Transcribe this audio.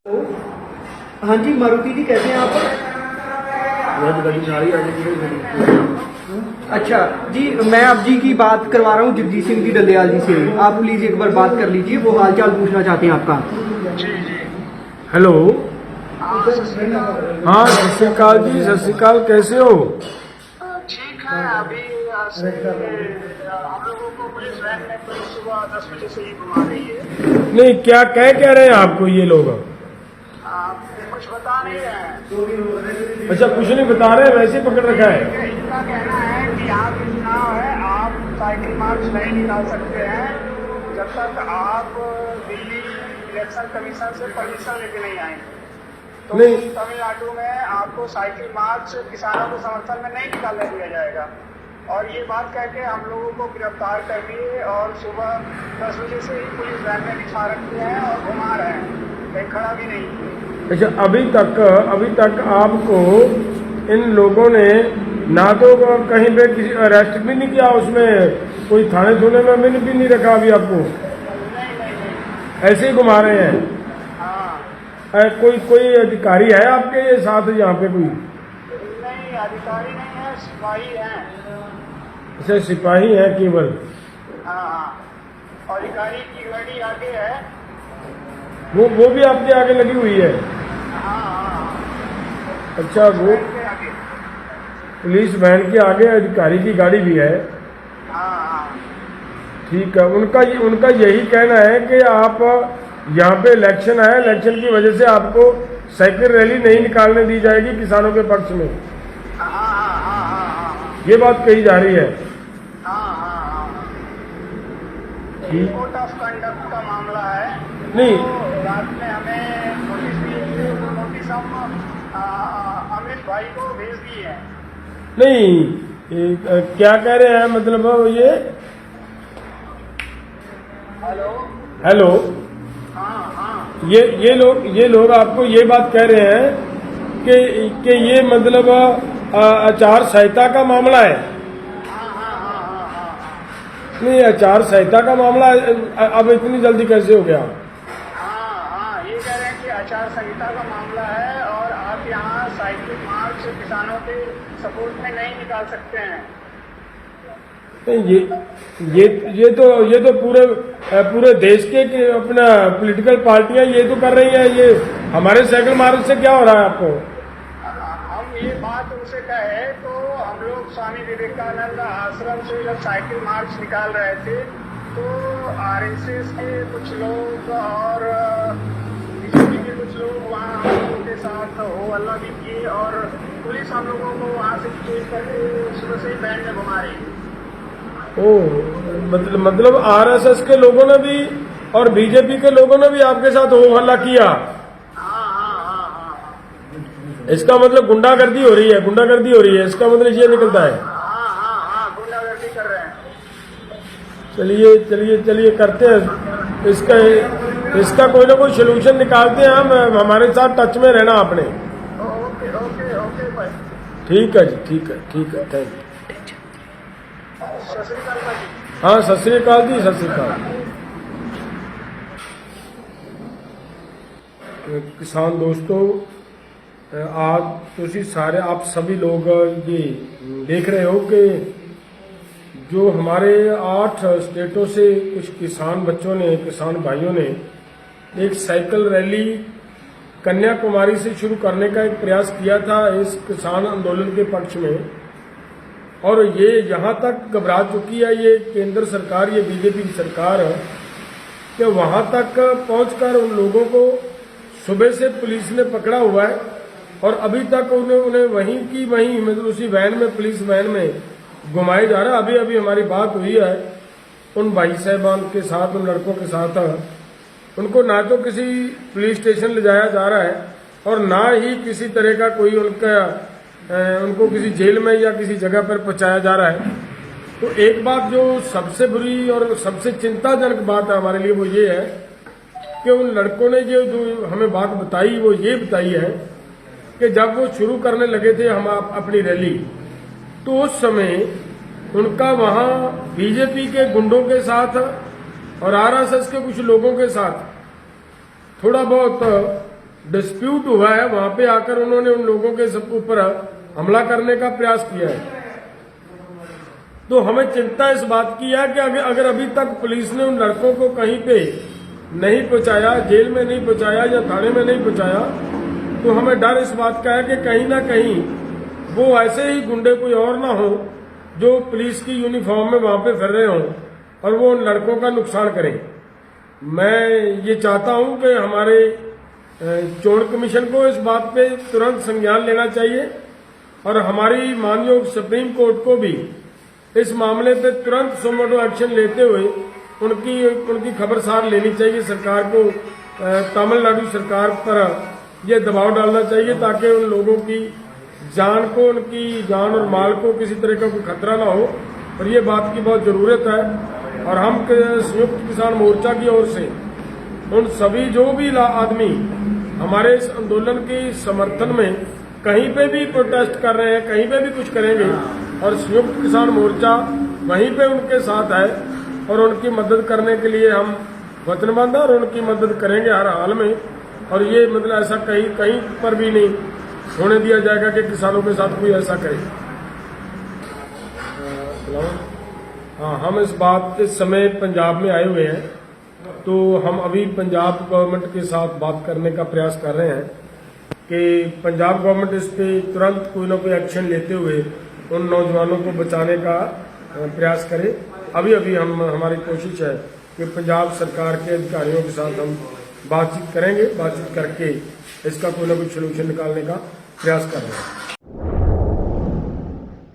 हाँ जी मारुति जी, कैसे हैं आप? अच्छा जी, मैं आप जी की बात करवा रहा हूँ जगजीत सिंह जी डंडेयाल जी से। आप प्लीज एक बार बात कर लीजिए, वो हालचाल पूछना चाहते हैं आपका। हेलो। हाँ सत श्रीकाल जी, सत श्रीकाल, कैसे हो? ठीक है। अभी हम लोगों को पुलिस वैन में पुलिस सुबह 10 बजे से ही घुमा रही है। नहीं, क्या कह रहे हैं आपको ये लोग? कुछ बता नहीं रहे हैं। अच्छा, कुछ नहीं बता रहे, वैसे ही पकड़ रखा है। इनका कहना है कि यहाँ पे चुनाव है, आप साइकिल मार्च नहीं निकाल सकते हैं जब तक आप दिल्ली इलेक्शन कमीशन से परमिशन लेके नहीं आए। तो नहीं। तमिलनाडु में आपको साइकिल मार्च किसानों के समर्थन में नहीं निकालने दिया जाएगा। और ये बात कह के हम लोगों को गिरफ्तार कर लिए और सुबह 10 बजे से ही पुलिस वैन में बिठा रखे हैं और घुमा रहे हैं, कहीं खड़ा भी नहीं। अच्छा, अभी तक आपको इन लोगों ने ना तो कहीं पे किसी अरेस्ट भी नहीं किया, उसमें कोई थाने धोने में भी नहीं रखा अभी आपको? नहीं। ऐसे ही घुमा रहे हैं? हाँ। कोई अधिकारी है आपके साथ यहाँ पे कोई? नहीं, अधिकारी नहीं है, सिपाही हैं। अच्छा, सिपाही है केवल? हाँ। और अधिकारी की गाड़ी आगे है। वो भी आपके आगे लगी हुई है? हाँ। अच्छा, वो के आगे। पुलिस वैन के आगे अधिकारी की गाड़ी भी है? हाँ। ठीक है। उनका यही कहना है कि आप यहाँ पे इलेक्शन है, इलेक्शन की वजह से आपको साइकिल रैली नहीं निकालने दी जाएगी किसानों के पक्ष में। हाँ। ये बात कही जा रही है। हाँ। ठीक। कोर्ट ऑफ कंडक्ट का मामला है। नहीं। तो रात में हमें नोटिस दिए थे, वो नोटिस हम अमित भाई को भेज दिए हैं। नहीं, क्या कह रहे हैं मतलब ये? हेलो। हाँ। ये लोग आपको ये बात कह रहे हैं कि ये मतलब आचार संहिता का मामला है? हाँ। नहीं, आचार संहिता का मामला अब इतनी जल्दी कैसे हो गया? हाँ, ये कह रहे हैं कि आचार संहिता का मामला है और आप यहाँ साइकिल मार्च किसानों के सपोर्ट में नहीं निकाल सकते हैं। ये तो पूरे देश के अपना पॉलिटिकल पार्टियां ये तो कर रही हैं। ये हमारे साइकिल मार्च से क्या हो रहा है आपको? हम ये बात उनसे कहे तो हम लोग स्वामी विवेकानंद आश्रम से जब साइकिल मार्च निकाल रहे थे तो आरएसएस के कुछ लोग और बीजेपी के कुछ लोग वहाँ हम लोगों के साथ हो हल्ला भी किए और पुलिस हम लोगों को वहाँ से चेज करके सुबह से ही बैंड में घुमा रही है। मतलब आरएसएस के लोगों ने भी और बीजेपी के लोगों ने भी आपके साथ हो हल्ला किया? हाँ। इसका मतलब गुंडागर्दी हो रही है, इसका मतलब ये निकलता है? हाँ, गुंडागर्दी कर रहे हैं। चलिए करते हैं इसका कोई ना कोई सोल्यूशन निकालते हैं हम। हमारे साथ टच में रहना आपने। ओके भाई। ठीक है जी, ठीक है, थैंक यू। सत श्री अकाल भाई। हाँ, सत श्रीकाल जी, सत श्रीकाल। किसान दोस्तों, आज तुसी सारे आप सभी लोग ये देख रहे हो कि जो हमारे 8 स्टेटों से कुछ किसान बच्चों ने, किसान भाइयों ने एक साइकिल रैली कन्याकुमारी से शुरू करने का एक प्रयास किया था इस किसान आंदोलन के पक्ष में। और ये यहाँ तक घबरा चुकी है ये केंद्र सरकार, ये बीजेपी की सरकार, कि वहां तक पहुंचकर उन लोगों को सुबह से पुलिस ने पकड़ा हुआ है और अभी तक उन्हें वहीं मतलब उसी वैन में, पुलिस वैन में घुमाए जा रहा है। अभी हमारी बात हुई है उन भाई साहबान के साथ, उन लड़कों के साथ। उनको ना तो किसी पुलिस स्टेशन ले जाया जा रहा है और ना ही किसी तरह का कोई उनको किसी जेल में या किसी जगह पर पहुंचाया जा रहा है। तो एक बात जो सबसे बुरी और सबसे चिंताजनक बात है हमारे लिए वो ये है कि उन लड़कों ने जो हमें बात बताई वो ये बताई है कि जब वो शुरू करने लगे थे हम अपनी रैली, तो उस समय उनका वहां बीजेपी के गुंडों के साथ और आरएसएस के कुछ लोगों के साथ थोड़ा बहुत डिस्प्यूट हुआ है वहां पे आकर उन्होंने उन लोगों के सब ऊपर हमला करने का प्रयास किया है। तो हमें चिंता इस बात की है कि अगर अभी तक पुलिस ने उन लड़कों को कहीं पे नहीं पहुंचाया, जेल में नहीं पहुंचाया या थाने में नहीं पहुंचाया, तो हमें डर इस बात का है कि कहीं ना कहीं वो ऐसे ही गुंडे कोई और ना हो जो पुलिस की यूनिफॉर्म में वहां पे फिर रहे हों और वो उन लड़कों का नुकसान करें। मैं ये चाहता हूं कि हमारे चोण कमीशन को इस बात पे तुरंत संज्ञान लेना चाहिए और हमारी मानयोग सुप्रीम कोर्ट को भी इस मामले पे तुरंत सुमोटो एक्शन लेते हुए उनकी खबरसार लेनी चाहिए। सरकार को, तमिलनाडु सरकार पर यह दबाव डालना चाहिए ताकि उन लोगों की जान को, उनकी जान और माल को किसी तरह का कोई खतरा ना हो, और ये बात की बहुत जरूरत है। और हम संयुक्त किसान मोर्चा की ओर से उन सभी जो भी आदमी हमारे इस आंदोलन के समर्थन में कहीं पे भी प्रोटेस्ट कर रहे हैं, कहीं पे भी कुछ करेंगे, और संयुक्त किसान मोर्चा वहीं पे उनके साथ है और उनकी मदद करने के लिए हम वचनबद्ध हैं और उनकी मदद करेंगे हर हाल में। और ये मतलब ऐसा कहीं पर भी नहीं होने दिया जाएगा कि किसानों के साथ कोई ऐसा करे। हाँ, हम इस समय पंजाब में आए हुए हैं, तो हम अभी पंजाब गवर्नमेंट के साथ बात करने का प्रयास कर रहे हैं कि पंजाब गवर्नमेंट इस पे तुरंत कोई ना कोई एक्शन लेते हुए उन नौजवानों को बचाने का प्रयास करे। अभी हमारी कोशिश है कि पंजाब सरकार के अधिकारियों के साथ हम बातचीत करेंगे, बातचीत करके इसका कोई ना कोई सलूशन निकालने का प्रयास कर रहे हैं।